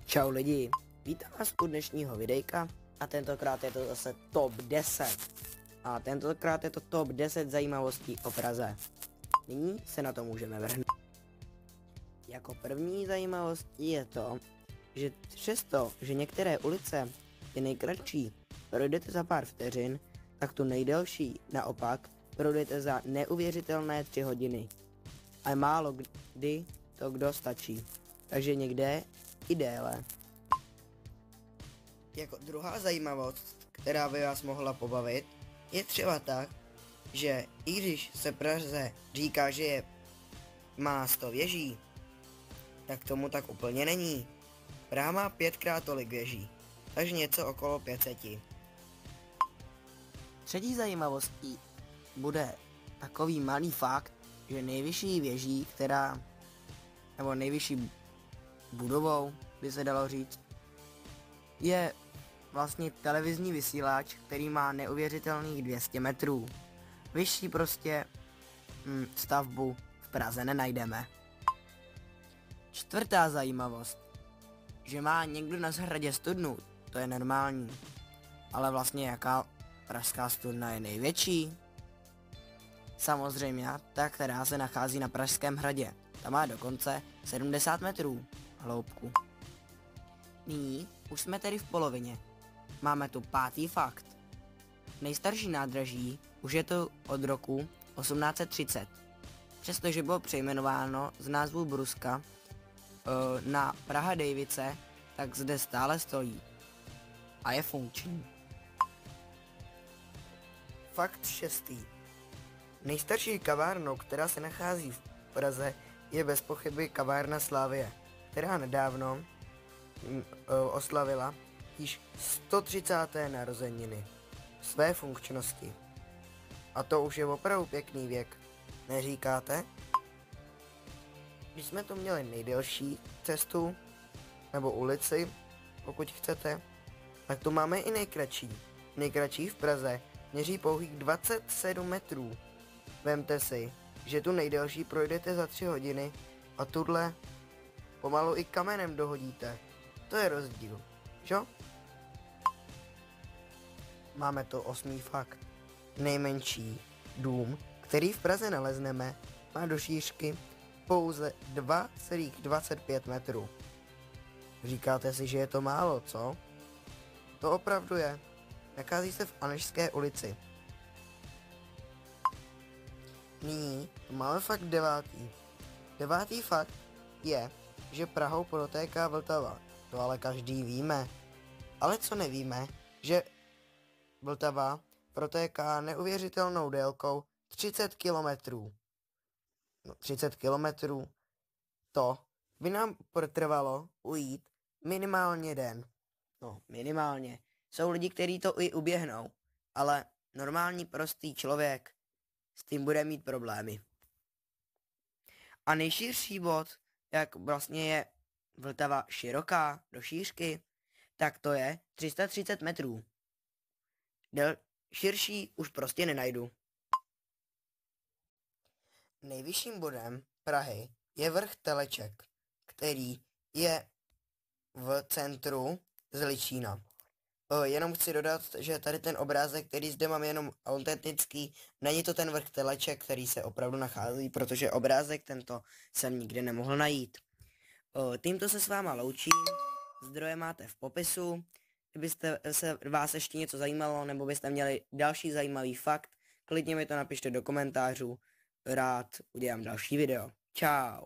Čau lidi, vítám vás u dnešního videjka a tentokrát je to zase top 10. A tentokrát je to top 10 zajímavostí o Praze. Nyní se na to můžeme vrhnout. Jako první zajímavostí je to, že přesto, že některé ulice je nejkratší projdete za pár vteřin, tak tu nejdelší naopak projdete za neuvěřitelné 3 hodiny. A málo kdy to kdo stačí, takže někde i déle. Jako druhá zajímavost, která by vás mohla pobavit, je třeba tak, že i když se Praze říká, že má 100 věží, tak tomu tak úplně není. Praha má 5krát tolik věží, takže něco okolo 500. Třetí zajímavostí bude takový malý fakt, že nejvyšší věží, nebo nejvyšší budovou, by se dalo říct, je vlastně televizní vysílač, který má neuvěřitelných 200 metrů. Vyšší prostě stavbu v Praze nenajdeme. Čtvrtá zajímavost, že má někdo na zahradě studnu, to je normální. Ale vlastně jaká pražská studna je největší? Samozřejmě ta, která se nachází na Pražském hradě. Ta má dokonce 70 metrů hloubku. Nyní už jsme tedy v polovině. Máme tu 5. fakt. Nejstarší nádraží už je to od roku 1830. Přestože bylo přejmenováno z názvu Bruska na Praha Davice, tak zde stále stojí. A je funkční. Fakt 6. Nejstarší kavárnou, která se nachází v Praze, je bez pochyby kavárna Slavie, která nedávno oslavila již 130. narozeniny své funkčnosti. A to už je opravdu pěkný věk, neříkáte? Když jsme tu měli nejdelší cestu, nebo ulici, pokud chcete, tak tu máme i nejkratší. Nejkratší v Praze měří pouhých 27 metrů. Vemte si, že tu nejdelší projdete za 3 hodiny a tudle pomalu i kamenem dohodíte. To je rozdíl, čo? Máme to 8. fakt. Nejmenší dům, který v Praze nalezneme, má do šířky pouze 2,25 metrů. Říkáte si, že je to málo, co? To opravdu je. Nachází se v Anežské ulici. Nyní máme fakt 9. 9. fakt je, že Prahou protéká Vltava. To ale každý víme. Ale co nevíme, že Vltava protéká neuvěřitelnou délkou 30 kilometrů. 30 kilometrů, to by nám potrvalo ujít minimálně den. Minimálně. Jsou lidi, kteří to i uběhnou, ale normální prostý člověk s tím bude mít problémy. A nejširší bod, jak vlastně je Vltava široká do šířky, tak to je 330 metrů. Širší už prostě nenajdu. Nejvyšším bodem Prahy je vrch Teleček, který je v centru Zličína. Jenom chci dodat, že tady ten obrázek, který zde mám jenom autentický, není to ten vrch Teleček, který se opravdu nachází, protože obrázek tento jsem nikde nemohl najít. Tímto se s váma loučím, zdroje máte v popisu, kdybyste se vás ještě něco zajímalo, nebo byste měli další zajímavý fakt, klidně mi to napište do komentářů, rád udělám další video. Čau.